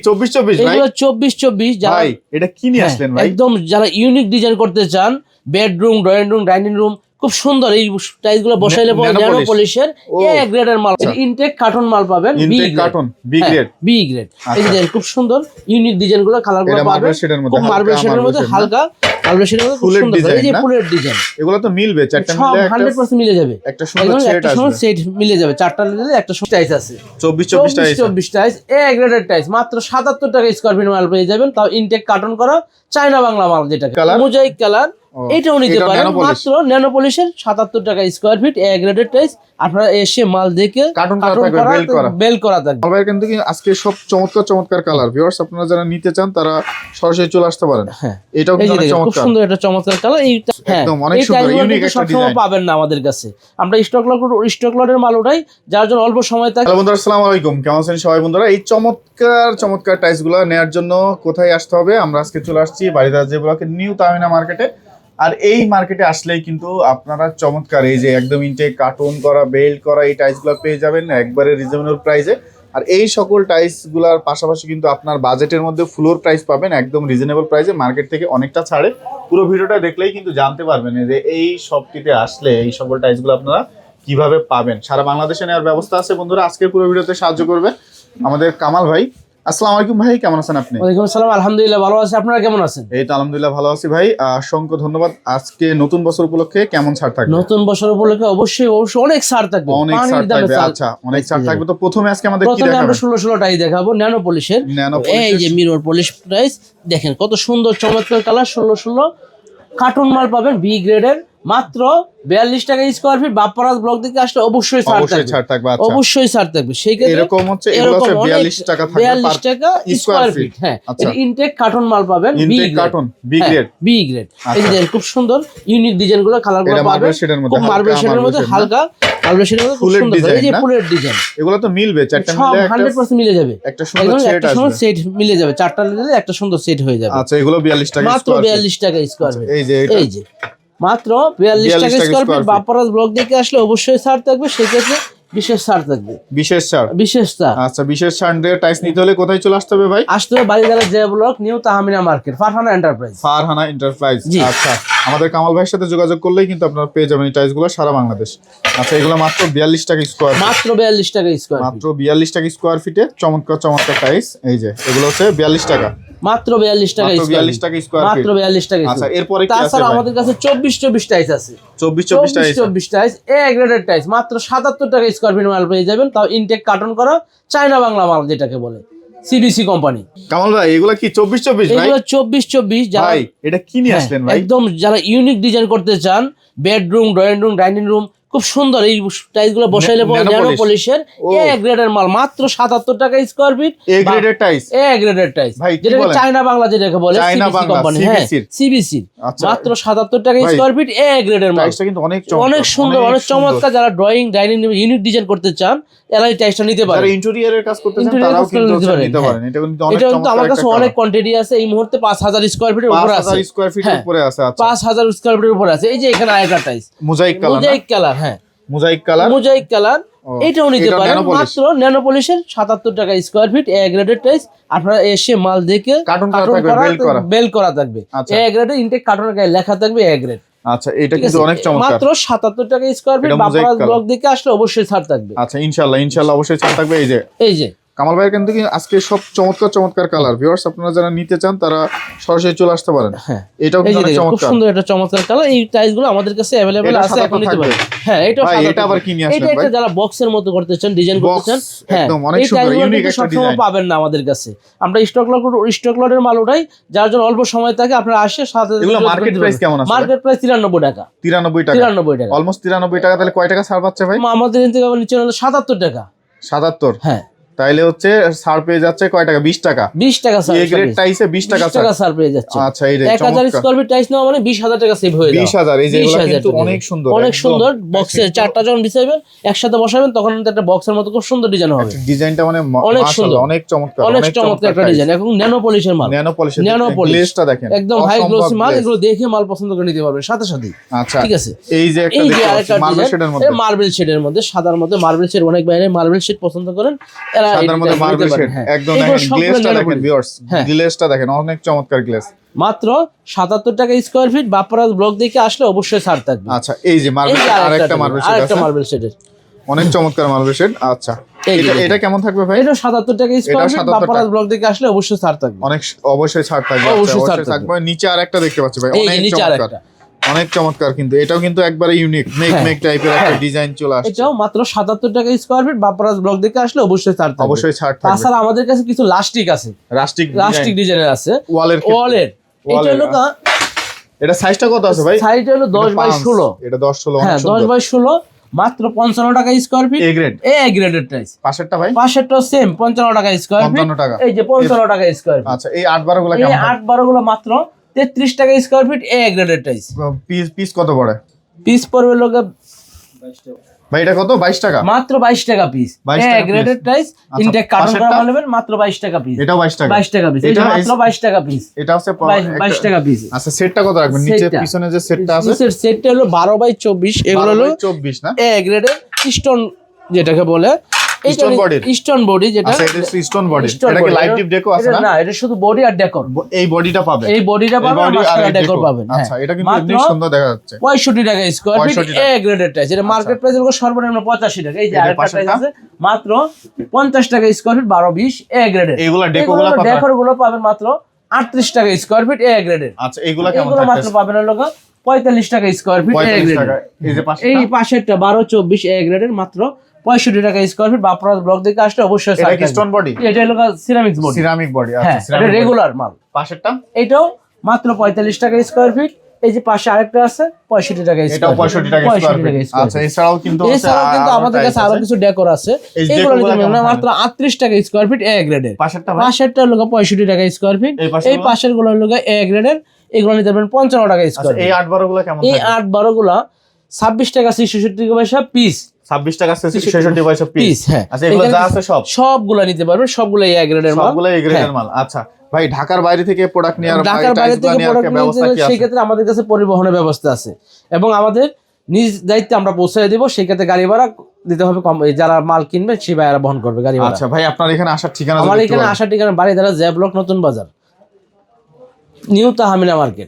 24-24 ভাই? এগুলো 24-24 যারা ভাই এটা কি নিয়ে আসলেন ভাই? একদম যারা ইউনিক ডিজাইন করতে চান, bedroom, drawing room, dining room, খুব সুন্দর এই টাইলস গুলো বসাইলে পরে ন্যানো পলিশের এ গ্রেডের মাল, ইনটেক কার্টন মাল পাবেন, B carton B grade, B grade. এই যে দেখেন খুব সুন্দর ইউনিক ডিজাইন গুলো, কালার গুলো পাবেন খুব মার্বেল শেডের মধ্যে, হালকা মার্বেল শেডের মধ্যে, খুব সুন্দর। এই যে ফুলের ডিজাইন, এগুলো তো মিলবে, চারটা মিলে 100% মিলে যাবে, একটা সুন্দর সেট মিলে যাবে, চারটা নিলে একটা সুন্দর টাইলস আছে। 24-24 টাইলস এ গ্রেডের টাইলস মাত্র 77 টাকা স্কয়ার ফিট মাল পেয়ে যাবেন, তাও ইনটেক কার্টন করা চায়না বাংলা মাল, যেটা মোজাইক কালার, এটাও নিতে পারেন মাত্র ন্যানো পলিশের 77 টাকা স্কয়ার ফিট এ গ্রেডের টাইলস। আপনারা এসে মাল দেখে কার্টন করা বেল করা থাকবে। সবাই কিন্তু আজকে সব চমৎকার কালার, ভিউয়ার্স আপনারা যারা নিতে চান তারা সরাসরি চলে আসতে পারেন। হ্যাঁ, এটাও কিন্তু অনেক খুব সুন্দর, এটা চমৎকার কালার। এইটা একদম অনেক সুন্দর, ইউনিক একটা ডিজাইন পাবেন না আমাদের কাছে, আমরা স্টক লটের মাল উঠাই, যার জন্য অল্প সময় থাকে। হ্যালো বন্ধুরা, আসসালামু আলাইকুম, কেমন আছেন সবাই? বন্ধুরা এই চমৎকার টাইলস গুলো নেওয়ার জন্য কোথায় আসতে হবে? আমরা আজকে চলে আসছি বারিধারা যে ব্লকের নিউ তাহমিনা মার্কেটে। আর এই মার্কেটে আসলেই কিন্তু আপনারা চমৎকার এই যে একদম ইনটেক কার্টন করা, বেল্ট করা এই টাইলস গুলো পেয়ে যাবেন একবারে রিজনেবল প্রাইসে। আর এই সকল টাইলস গুলার পাশাপাশি কিন্তু আপনার বাজেটের মধ্যে ফ্লোর প্রাইস পাবেন একদম রিজনেবল প্রাইসে, মার্কেট থেকে অনেকটা ছাড়ে। পুরো ভিডিওটা দেখলেই কিন্তু জানতে পারবেন যে এই শপটিতে আসলে এই সকল টাইলস গুলো আপনারা কিভাবে পাবেন। সারা বাংলাদেশে নেওয়ার ব্যবস্থা আছে। বন্ধুরা আজকের পুরো ভিডিওতে সাহায্য করবে আমাদের কামাল ভাই। আসসালামু আলাইকুম ভাই, কেমন আছেন আপনি? ওয়ালাইকুম আসসালাম, আলহামদুলিল্লাহ ভালো আছি, আপনারা কেমন আছেন? এই তো আলহামদুলিল্লাহ ভালো আছি ভাই, অসংখ্য ধন্যবাদ। আজকে নতুন বছর উপলক্ষে কেমন ছাড় থাকবে? নতুন বছর উপলক্ষে অবশ্যই অনেক ছাড় থাকবে, অনেক ছাড় থাকবে। আচ্ছা, অনেক ছাড় থাকবে। তো প্রথমে আজকে আমাদের কি দেখাবো? আমরা 16 টাই দেখাবো ন্যানো পলিশের। এই যে মিরর পলিশ প্রাইস দেখেন কত সুন্দর চমৎকার কালার, 16 কার্টুন মাল পাবেন বি গ্রেডের মাত্র 42 টাকা স্কয়ার ফিট। বাপ্পারাজ ব্লক থেকে আসলে অবশ্যই ছাড় থাকবে, অবশ্যই ছাড় থাকবে। সেই ক্ষেত্রে এরকম হচ্ছে, এগুলো হচ্ছে 42 টাকা থাকবে 42 টাকা স্কয়ার ফিট। হ্যাঁ, এটা ইনটেক কার্টন মাল পাবেন, বি গ্রেড, বি গ্রেড। এই যে দেখেন খুব সুন্দর ইউনিক ডিজাইন গুলো, কালার গুলো পাবেন খুব মার্বেল শেডের মধ্যে, হালকা মার্বেল শেডের মধ্যে, খুব সুন্দর। এই যে ফুলের ডিজাইন, এগুলো তো মিলবে, চারটা মিলে 100% মিলে যাবে, একটা সুন্দর সেট মিলে যাবে, চারটা নিলে একটা সুন্দর সেট হয়ে যাবে। আচ্ছা, এগুলো 42 টাকা মাত্র 42 টাকা স্কয়ার ফিট। এই যে মাত্র 42 টাকা স্কয়ার ফিট। বাপ্পারাজ ব্লক দেখে আসলে অবশ্যই ছাড় থাকবে, সেক্ষেত্রে বিশেষ ছাড় থাকবে, বিশেষ ছাড়। আচ্ছা, বিশেষ ছাড় দিয়ে টাইলস নিতে হলে কোথায় চলে আসতে হবে ভাই? আসতে হবে বারিধারা যে block new Tahmina market, Farhana enterprise. আচ্ছা, আমাদের কামাল ভাইয়ের সাথে যোগাযোগ করলেই কিন্তু আপনারা পেয়ে যাবেন এই টাইলস গুলো সারা বাংলাদেশ। আচ্ছা, এগুলো মাত্র 42 টাকা স্কয়ার, মাত্র 42 টাকা স্কয়ার, মাত্র 42 টাকা স্কয়ার ফিটে চমৎকার টাইলস। এই যে এগুলো হচ্ছে 42 টাকা, মাত্র 42 টাকা স্কয়ার, মাত্র 42 টাকা। আচ্ছা, এরপরে কি আছে? তাছাড়া আমাদের কাছে 24-24 টাইলস আছে, 24-24 টাইলস এ গ্রেডের টাইলস মাত্র 77 টাকা স্কয়ার ফিট মাল পেয়ে যাবেন, তাও ইনটেক কার্টন করা চায়না বাংলা মাল, যেটাকে বলে সিবিসি কোম্পানি। কামাল ভাই এগুলো কি 24-24 ভাই? এগুলো 24-24 ভাই এটা কি নিয়ে আসলেন ভাই? একদম যারা ইউনিক ডিজাইন করতে চান, bedroom, drawing room, dining room, খুব সুন্দর এই টাইলস গুলো বসাইলে পরে ন্যানো পলিশের এ গ্রেডের মাল মাত্র 77 টাকা স্কয়ার ফিট। এ গ্রেডের টাইলস, যেটা চায়না বাংলা, যেটাকে বলে সিবিসি কোম্পানি। হ্যাঁ, সিবিসি মাত্র 77 টাকা স্কয়ার ফিট এ গ্রেডের মাল। টাইলসটা কিন্তু অনেক সুন্দর, অনেক চমৎকার। যারা ড্রয়িং, ডাইনিং ইউনিক ডিজাইন করতে চান, এরা এই টাইলসটা নিতে পারে। যারা ইন্টেরিয়রের কাজ করতে চান তারাও কিন্তু নিতে পারেন। এটা কিন্তু অনেক চমৎকার। এটা আমার কাছে অনেক কোয়ান্টিটি আছে, এই মুহূর্তে 5000 স্কয়ার ফিটের উপরে আছে, 5000 স্কয়ার ফিটের উপরে আছে। আচ্ছা, 5000 স্কয়ার ফিটের উপরে আছে। এই যে এখানে আরেকটা টাইলস মোজাইক কালার, হ্যাঁ মোজাইক কালার, এটাও নিতে পারেন মাত্র ন্যানো পলিশের 77 টাকা স্কয়ার ফিট এ গ্রেডের টাইলস। আপনারা এসে মাল দেখে কার্টন করা, বেল করা থাকবে, এ গ্রেডের ইনটেক কার্টনের গায়ে লেখা থাকবে এ গ্রেড। আচ্ছা, এটা কিন্তু অনেক চমৎকার, মাত্র 77 টাকা স্কয়ার ফিট। বাপ্পারাজ ব্লক দেখে আসলে অবশ্যই ছাড় থাকবে। আচ্ছা, ইনশাআল্লাহ অবশ্যই ছাড় থাকবে। এই যে কামাল ভাইয়ের কিন্তু আজকে সব চমৎকার কালার, ভিউয়ার্স আপনারা যারা নিতে চান তারা সরাসরি চলে আসতে পারেন। হ্যাঁ, এটাও কিন্তু অনেক চমৎকার, খুব সুন্দর, এটা চমৎকার কালার। এই টাইলস গুলো আমাদের কাছে अवेलेबल আছে, এখন নিতে পারেন। হ্যাঁ, এটা আবার কি নিয়ে আসলেন ভাই? এটা যারা বক্সের মতো করতে চান, ডিজাইন করতে চান, হ্যাঁ একদম অনেক সুন্দর, ইউনিক একটা ডিজাইন পাবেন না আমাদের কাছে। আমরা স্টক লটের মাল উঠাই, যার জন্য অল্প সময় থাকে, আপনারা আসে সাথে। এগুলো মার্কেট প্রাইস কেমন আছে? মার্কেট প্রাইস 93 টাকা, 93 টাকা, অলমোস্ট 93 টাকা। তাহলে কয় টাকা ছাড় পাচ্ছে ভাই? আমাদের থেকে নিচে 77 টাকা, 77। হ্যাঁ, তাইলে হচ্ছে ছাড় পেয়ে যাচ্ছে কয় টাকা? 20 টাকা, 20 টাকা স্যার। এই গ্রেড টাইসে 20 টাকা ছাড় পেয়ে যাচ্ছে। আচ্ছা, এই 1000 স্কয়ার ফিট টাইস নাও মানে 20000 টাকা সেভ হয়ে যাবে। 20000। এই যে এগুলো কিন্তু অনেক সুন্দর বক্সের চারটা যখন বিছাইবেন একসাথে বসাবেন, তখন একটা বক্সের মতো খুব সুন্দর ডিজাইন হবে। ডিজাইনটা মানে মাশাআল্লাহ অনেক চমৎকার একটা ডিজাইন। এখন ন্যানো পলিশের মাল, ন্যানো পলিশ গ্লেজটা দেখেন একদম হাই গ্লোসি মাল। এগুলো দেখে মাল পছন্দ করে নিতে পারবেন সাথে। আচ্ছা, ঠিক আছে। এই যে একটা মার্বেল শেডের মধ্যে, মার্বেল শেডের মধ্যে, সাদার মধ্যে মার্বেল শেড, অনেক বাইরে মার্বেল শেড পছন্দ করেন, এরা যারা সাদার মধ্যে এটা মার্বেল নিতে শেড পারেন, হ্যাঁ। একদম এগুলো দেখেন সবগুলো গ্লেজটা ন্যানো দেখেন পলিশ। ভিউয়ার্স হ্যাঁ। গ্লেজটা দেখেন অনেক চমৎকার গ্লেজ মাত্র 77 টাকা স্কয়ার ফিট। বাপ্পারাজ ব্লক দেখে আসলে অবশ্যই ছাড় থাকবে। আচ্ছা এই যে এই মার্বেল যে আরেকটা মার্বেল শেড আরেকটা আছে মার্বেল শেডের, অনেক চমৎকার মার্বেল শেড। আচ্ছা এই যে এটা দেখুন। এটা কেমন থাকবে ভাই? এটা 77 টাকা স্কয়ার ফিট। 77 বাপ্পারাজ ব্লক দেখে আসলে অবশ্যই ছাড় থাকবে। অনেক অবশ্যই ছাড় থাকবে, অবশ্যই আচ্ছা, ছাড় অবশ্যই থাকবে। থাকবে। নিচে আরেকটা দেখতে পাচ্ছি ভাই, এই যে অনেক নিচে চমৎকার, আরেকটা, অনেক চমৎকার, কিন্তু এটাও কিন্তু একবারে ইউনিক মেক টাইপের একটা ডিজাইন চলে আসছে। এটাও মাত্র 77 টাকা স্কয়ার ফিট। বাপ্পারাজ ব্লক দেখে আসলে অবশ্যই ছাড় থাকবে। অবশ্যই ছাড় থাকবে। তাছাড়া আমাদের কাছে কিছু লাস্টিক আছে, রাস্টিক লাস্টিক ডিজাইনের আছে ওয়ালের ওয়ালের। এটা হলো এটা সাইজটা কত আছে ভাই? সাইজ হলো 10 বাই 16। এটা 10 16 হ্যাঁ, অনেক 10 সুন্দর। বাই 16 মাত্র 55 টাকা square feet. A grade A গ্রেডের টাইস। পাশেরটা ভাই পাশেরটা সেম 55 টাকা স্কয়ার ফিট। 55 টাকা। এই যে 55 টাকা স্কয়ার ফিট। আচ্ছা এই 8 12 গুলো এই কেমন? 8 12 গুলো মাত্র 33 টাকা স্কয়ার ফিট। এ গ্রেডের টাইস। পিস পিস কত পড়ে পিস পড়বে লোকে ভাই? এটা কত? 22 টাকা, মাত্র 22 টাকা পিস। 22 এ টাকা গ্রেডের piece। টাইস। আচ্ছা, ইনটেক কার্টন করা পাশেরটা? নেবেন মাত্র 22 টাকা পিস। এটাও 22 টাকা। 22 টাকা পিস। এটা মাত্র 22 টাকা পিস। এটা হচ্ছে 22 টাকা পিস। আচ্ছা সেটটা কত রাখবেন? নিচে সেটটা। পিছনে যে সেটটা আছে নিচের সেটটা হলো 12 বাই 24। এগুলো হলো 24 না? এ গ্রেডের স্টোন যেটাকে বলে, Stone body-র? স্টোন বডি যেটা। আচ্ছা এটা স্টোন বডি। Stone এটা কি body। লাইট ডিপ ডেকো আছে এটা না? না, এটা শুধু বডি আর ডেকোর। এই বডিটা পাবে, এই বডিটা পাবেন, body আর মাঝখানে এই ডেকোর decor। পাবেন। আচ্ছা এটা কিন্তু মাত্র এমনি সুন্দর দেখা যাচ্ছে। 65 টাকা স্কয়ার ফিট। 65 টাকা। এ গ্রেডের টাইস। এটা মার্কেট প্রাইস হলো সর্বনিম্ন 85 টাকা। এই যে এটা আরেকটা টাইস পাশেরটা? আছে মাত্র 50 টাকা স্কয়ার ফিট 12 20 এ গ্রেডের। এইগুলা ডেকোগুলা কত? ডেকোর গুলো পাবেন মাত্র 38 টাকা স্কয়ার ফিট এ গ্রেডের। আচ্ছা এইগুলা কেমন এগুলো মাত্র থাকছে? পাবেন হলো 45 টাকা স্কয়ার ফিট এ 45 গ্রেডের। টাকা। এই যে পাশে এই পাশেরটা 12 24 এ গ্রেডের মাত্র 65 টাকা স্কয়ার ফিট। বাপ্পারাজ ব্লক দেখে আসলে অবশ্যই এটা ছাড় কি থাকবে। Stone body? এটা হলো সিরামিক্স বডি। Ceramic body. হ্যাঁ, আচ্ছা এটা রেগুলার মাল। পাশেরটা? এটাও মাত্র 45 টাকা স্কয়ার ফিট। এই যে পাশে আরেকটা আছে 65 টাকা এটাও স্কয়ার 65 টাকা স্কয়ার ফিট। আচ্ছা এছাড়াও কিন্তু এছাড়াও কিন্তু আমাদের কাছে আরো কিছু ডেকোর আছে। এই এগুলো ডেকোরগুলো নিতে পারবেন কেমন মাত্র 38 টাকা স্কয়ার ফিট এ গ্রেডের। পাশেরটা ভাই? পাশেরটা হলো 65 টাকা স্কয়ার ফিট। এই পাশেরগুলো? এই পাশের গুলো হলো এ গ্রেডের। এগুলো নিতে পারবেন 55 টাকা আচ্ছা স্কয়ার এই ফিট। 8 12 গুলো কেমন এই থাকে? 8 12 গুলা 26 টাকা 66 পয়সা পিস। 26 টাকা 66 পয়সা পিস। পিস, হ্যাঁ। আচ্ছা এগুলো যা আছে সব সবগুলা নিতে পারবেন, সবগুলো এ গ্রেডের মাল। সবগুলো এই গ্রেডের মাল। আচ্ছা ভাই ঢাকার বাইরে থেকে প্রোডাক্ট নেওয়ার ঢাকার বাইরে থেকে প্রোডাক্ট ব্যবস্থা কি সেই আছে? ক্ষেত্রে আমাদের কাছে পরিবহনের ব্যবস্থা আছে এবং আমাদের নিজ দায়িত্বে আমরা পৌঁছে দেব। সেই ক্ষেত্রে গাড়ি ভাড়া দিতে হবে কম, যারা মাল কিনবে সেই ভাইয়ারা বহন করবে গাড়ি ভাড়া। আচ্ছা ভাই আপনার এখানে আসার ঠিকানা আমার যদি একটু এখানে বলেন। আসার ঠিকানা বাড়িধারা জে ব্লক নতুন বাজার, নিউ তাহমিনা মার্কেট।